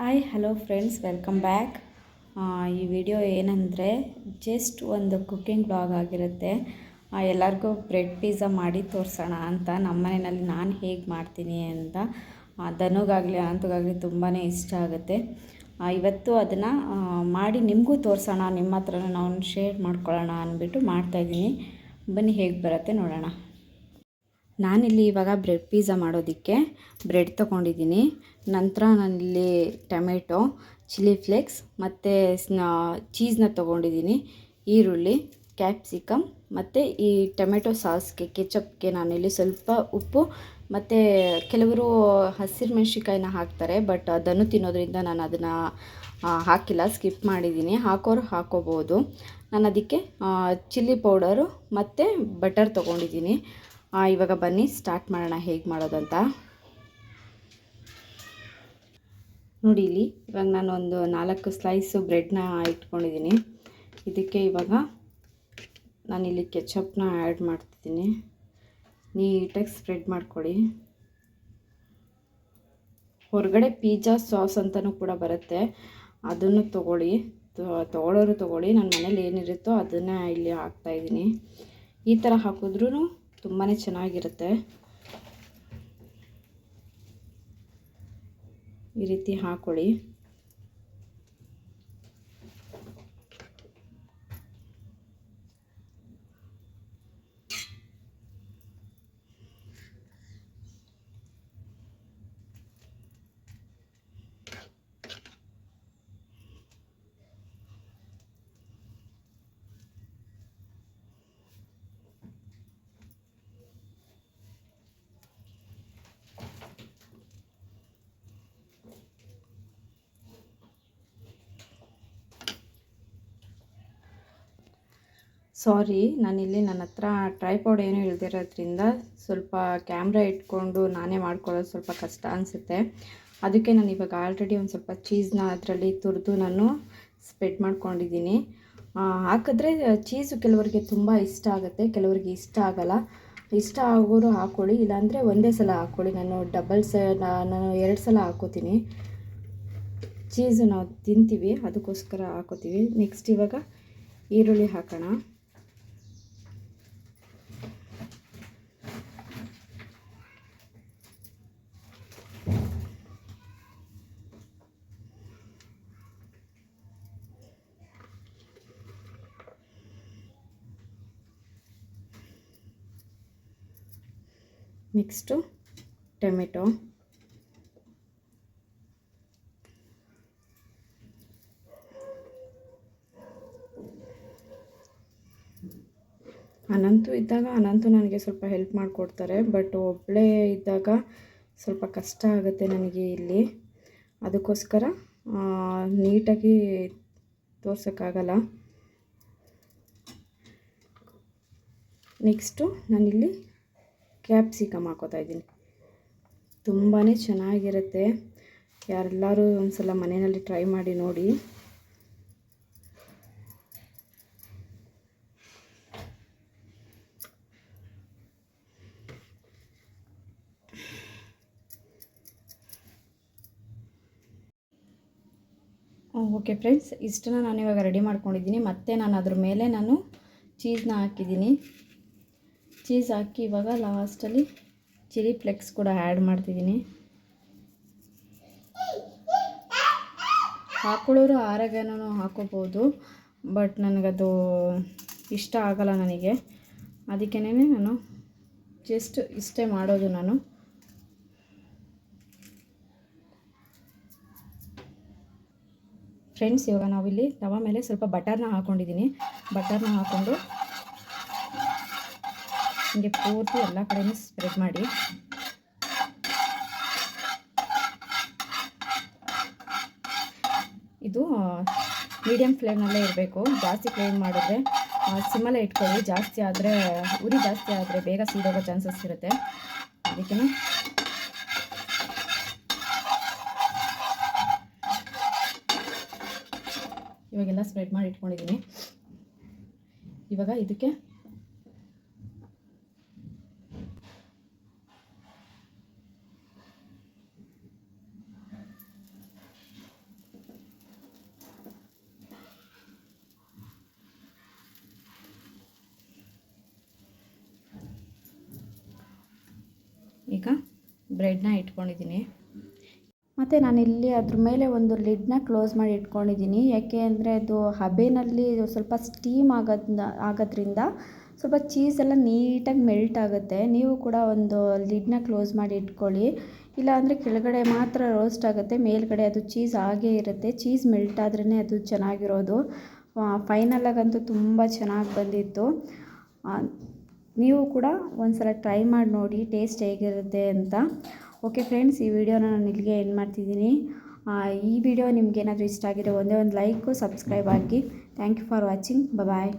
Hi hello friends, welcome back. ಈ video ಏನಂದರೆ just ಒಂದು ಕುಕ್ಕಿಂಗ್ ಬ್ಲಾಗ್ ಆಗಿರುತ್ತೆ. ಎಲ್ಲರಿಗೂ ಬ್ರೆಡ್ ಪಿಜ್ಜಾ ಮಾಡಿ ತೋರಿಸೋಣ ಅಂತ ನಮ್ಮ ಮನೆಯಲ್ಲಿ ನಾನು ಹೇಗೆ ಮಾಡ್ತೀನಿ ಅಂತ. ಧನುಗಾಗಲಿ ಅನಂತಗಾಗಲಿ ತುಂಬಾ ಇಷ್ಟ ಆಗುತ್ತೆ. ಇವತ್ತು ಅದನ್ನು ಮಾಡಿ ನಿಮಗೂ ತೋರಿಸೋಣ, ನಿಮ್ಮ ಹತ್ರನೂ ನಾವು ಶೇರ್ ಮಾಡ್ಕೊಳ್ಳೋಣ ಅಂದ್ಬಿಟ್ಟು ಮಾಡ್ತಾಯಿದ್ದೀನಿ. ಬನ್ನಿ ಹೇಗೆ ಬರುತ್ತೆ ನೋಡೋಣ. ನಾನಿಲ್ಲಿ ಇವಾಗ ಬ್ರೆಡ್ ಪಿಜ್ಜಾ ಮಾಡೋದಕ್ಕೆ ಬ್ರೆಡ್ ತೊಗೊಂಡಿದ್ದೀನಿ. ನಂತರ ನಾನಿಲ್ಲಿ ಟೊಮೆಟೊ, ಚಿಲ್ಲಿ ಫ್ಲೇಕ್ಸ್ ಮತ್ತು ಚೀಸ್ನ ತೊಗೊಂಡಿದ್ದೀನಿ. ಈರುಳ್ಳಿ, ಕ್ಯಾಪ್ಸಿಕಮ್ ಮತ್ತು ಈ ಟೊಮೆಟೊ ಸಾಸ್ಗೆ ಕೆಚಪ್ಗೆ ನಾನಿಲ್ಲಿ ಸ್ವಲ್ಪ ಉಪ್ಪು ಮತ್ತು ಕೆಲವರು ಹಸಿರು ಮೆಣಸಿನ್ಕಾಯಿನ ಹಾಕ್ತಾರೆ. ಬಟ್ ಅದನ್ನು ತಿನ್ನೋದ್ರಿಂದ ನಾನು ಅದನ್ನು ಹಾಕಿಲ್ಲ, ಸ್ಕಿಪ್ ಮಾಡಿದ್ದೀನಿ. ಹಾಕೋರು ಹಾಕೋಬೋದು. ನಾನು ಅದಕ್ಕೆ ಚಿಲ್ಲಿ ಪೌಡರು ಮತ್ತು ಬಟರ್ ತೊಗೊಂಡಿದ್ದೀನಿ. ಇವಾಗ ಬನ್ನಿ ಸ್ಟಾರ್ಟ್ ಮಾಡೋಣ ಹೇಗೆ ಮಾಡೋದಂತ. ನೋಡಿ ಇಲ್ಲಿ ಇವಾಗ ನಾನು ಒಂದು 4 ಸ್ಲೈಸು ಬ್ರೆಡ್ನ ಇಟ್ಕೊಂಡಿದ್ದೀನಿ. ಇದಕ್ಕೆ ಇವಾಗ ನಾನಿಲ್ಲಿ ಕೆಚಪ್ನ ಆ್ಯಡ್ ಮಾಡ್ತಿದ್ದೀನಿ. ನೀಟಾಗಿ ಸ್ಪ್ರೆಡ್ ಮಾಡ್ಕೊಳ್ಳಿ. ಹೊರಗಡೆ ಪಿಜ್ಜಾ ಸಾಸ್ ಅಂತಲೂ ಕೂಡ ಬರುತ್ತೆ, ಅದನ್ನು ತೊಗೊಳ್ಳೋರು ತೊಗೊಳ್ಳಿ. ನನ್ನ ಮನೇಲಿ ಏನಿರುತ್ತೋ ಅದನ್ನು ಇಲ್ಲಿ ಹಾಕ್ತಾಯಿದ್ದೀನಿ. ಈ ಥರ ಹಾಕಿದ್ರೂ ತುಂಬಾ ಚೆನ್ನಾಗಿರುತ್ತೆ. ಈ ರೀತಿ ಹಾಕ್ಕೊಳ್ಳಿ. ಸಾರಿ, ನಾನಿಲ್ಲಿ ನನ್ನ ಹತ್ರ ಟ್ರೈಪಾಡ್ ಏನೂ ಇಲ್ದಿರೋದ್ರಿಂದ ಸ್ವಲ್ಪ ಕ್ಯಾಮ್ರಾ ಇಟ್ಕೊಂಡು ನಾನೇ ಮಾಡ್ಕೊಳ್ಳೋದು ಸ್ವಲ್ಪ ಕಷ್ಟ ಅನಿಸುತ್ತೆ. ಅದಕ್ಕೆ ನಾನು ಇವಾಗ ಆಲ್ರೆಡಿ ಒಂದು ಸ್ವಲ್ಪ ಚೀಸ್ನ ಅದರಲ್ಲಿ ತುರಿದು ನಾನು ಸ್ಪ್ರೆಡ್ ಮಾಡ್ಕೊಂಡಿದ್ದೀನಿ. ಹಾಕಿದ್ರೆ ಚೀಸು ಕೆಲವರಿಗೆ ತುಂಬ ಇಷ್ಟ ಆಗುತ್ತೆ, ಕೆಲವರಿಗೆ ಇಷ್ಟ ಆಗೋಲ್ಲ. ಇಷ್ಟ ಆಗೋರು ಹಾಕ್ಕೊಳ್ಳಿ, ಇಲ್ಲಾಂದರೆ ಒಂದೇ ಸಲ ಹಾಕ್ಕೊಳ್ಳಿ. ನಾನು ನಾನು 2 ಸಲ ಹಾಕ್ಕೋತೀನಿ. ಚೀಸು ನಾವು ತಿಂತೀವಿ, ಅದಕ್ಕೋಸ್ಕರ ಹಾಕ್ಕೋತೀವಿ. ನೆಕ್ಸ್ಟ್ ಇವಾಗ ಈರುಳ್ಳಿ ಹಾಕೋಣ. ನೆಕ್ಸ್ಟು ಟೊಮೆಟೊ, ಅನಂತು ನನಗೆ ಸ್ವಲ್ಪ ಹೆಲ್ಪ್ ಮಾಡಿಕೊಡ್ತಾರೆ. ಬಟ್ ಒಬ್ಬಳೇ ಇದ್ದಾಗ ಸ್ವಲ್ಪ ಕಷ್ಟ ಆಗುತ್ತೆ ನನಗೆ ಇಲ್ಲಿ, ಅದಕ್ಕೋಸ್ಕರ ನೀಟಾಗಿ ತೋರ್ಸೋಕ್ಕಾಗಲ್ಲ. ನೆಕ್ಸ್ಟು ನಾನಿಲ್ಲಿ ಕ್ಯಾಪ್ಸಿಕಮ್ ಹಾಕೋತಾ ಇದ್ದೀನಿ. ತುಂಬಾ ಚೆನ್ನಾಗಿರುತ್ತೆ. ಯಾರೆಲ್ಲರೂ ಒಂದು ಸಲ ಮನೆಯಲ್ಲಿ ಟ್ರೈ ಮಾಡಿ ನೋಡಿ. ಓಕೆ ಫ್ರೆಂಡ್ಸ್, ಇಷ್ಟನ್ನು ನಾನು ಇವಾಗ ರೆಡಿ ಮಾಡ್ಕೊಂಡಿದ್ದೀನಿ. ಮತ್ತು ನಾನು ಅದ್ರ ಮೇಲೆ ನಾನು ಚೀಸ್ನ ಹಾಕಿದ್ದೀನಿ. ಚೀಸ್ ಹಾಕಿ ಇವಾಗ ಲಾಸ್ಟಲ್ಲಿ ಚಿಲ್ಲಿ ಫ್ಲೇಕ್ಸ್ ಕೂಡ ಆ್ಯಡ್ ಮಾಡ್ತಿದ್ದೀನಿ. ಹಾಕೊಳ್ಳೋರು ಆರೆಗಾನೋ ಹಾಕೋಬೋದು, ಬಟ್ ನನಗದು ಇಷ್ಟ ಆಗಲ್ಲ ನನಗೆ. ಅದಕ್ಕೇ ನಾನು ಜಸ್ಟ್ ಇಷ್ಟೇ ಮಾಡೋದು ನಾನು. ಫ್ರೆಂಡ್ಸ್, ಇವಾಗ ನಾವಿಲ್ಲಿ ತವ ಮೇಲೆ ಸ್ವಲ್ಪ ಬಟರ್ನ ಹಾಕ್ಕೊಂಡಿದ್ದೀನಿ. ಬಟರ್ನ ಹಾಕ್ಕೊಂಡು ಹಿಂಗೆ ಪೂರ್ತಿ ಎಲ್ಲ ಕಡೆಯೂ ಸ್ಪ್ರೆಡ್ ಮಾಡಿ. ಇದು ಮೀಡಿಯಮ್ ಫ್ಲೇಮ್ನಲ್ಲೇ ಇರಬೇಕು. ಜಾಸ್ತಿ ಫ್ಲೇಮ್ ಮಾಡಿದ್ರೆ ಸಿಮ್ಮಲ್ಲೇ ಇಟ್ಕೊಳ್ಳಿ. ಉರಿ ಜಾಸ್ತಿ ಆದರೆ ಬೇಗ ಸೀದೋಗೋ ಚಾನ್ಸಸ್ ಇರುತ್ತೆ. ಅದಕ್ಕೆ ಇವಾಗೆಲ್ಲ ಸ್ಪ್ರೆಡ್ ಮಾಡಿ ಇಟ್ಕೊಂಡಿದ್ದೀನಿ. ಇವಾಗ ಇದಕ್ಕೆ ಬ್ರೆಡ್ನ ಇಟ್ಕೊಂಡಿದ್ದೀನಿ. ಮತ್ತು ನಾನಿಲ್ಲಿ ಅದ್ರ ಮೇಲೆ ಒಂದು ಲಿಡ್ನ ಕ್ಲೋಸ್ ಮಾಡಿ ಇಟ್ಕೊಂಡಿದ್ದೀನಿ. ಯಾಕೆ ಅಂದರೆ ಅದು ಹಬೆನಲ್ಲಿ ಸ್ವಲ್ಪ ಸ್ಟೀಮ್ ಆಗೋದ್ರಿಂದ ಸ್ವಲ್ಪ ಚೀಸೆಲ್ಲ ನೀಟಾಗಿ ಮೆಲ್ಟ್ ಆಗುತ್ತೆ. ನೀವು ಕೂಡ ಒಂದು ಲಿಡ್ನ ಕ್ಲೋಸ್ ಮಾಡಿ ಇಟ್ಕೊಳ್ಳಿ. ಇಲ್ಲಾಂದರೆ ಕೆಳಗಡೆ ಮಾತ್ರ ರೋಸ್ಟ್ ಆಗುತ್ತೆ, ಮೇಲ್ಗಡೆ ಅದು ಚೀಸ್ ಹಾಗೇ ಇರುತ್ತೆ. ಚೀಸ್ ಮೆಲ್ಟ್ ಆದ್ರೇ ಅದು ಚೆನ್ನಾಗಿರೋದು. ಫೈನಲಾಗಂತೂ ತುಂಬ ಚೆನ್ನಾಗಿ ಬಂದಿತ್ತು. ನೀವು ಕೂಡ ಒಂದು ಸಲ ಟ್ರೈ ಮಾಡಿ ನೋಡಿ ಟೇಸ್ಟ್ ಹೇಗಿರುತ್ತೆ ಅಂತ. ಓಕೆ ಫ್ರೆಂಡ್ಸ್, ಈ ವಿಡಿಯೋನ ನಾನು ಇಲ್ಲಿಗೆ ಎಂಡ್ ಮಾಡ್ತಿದ್ದೀನಿ. ಈ ವಿಡಿಯೋ ನಿಮ್ಗೇನಾದರೂ ಇಷ್ಟ ಆಗಿದೆ ಒಂದೇ ಒಂದು ಲೈಕು, ಸಬ್ಸ್ಕ್ರೈಬ್ ಆಗಿ. Thank you for watching. Bye.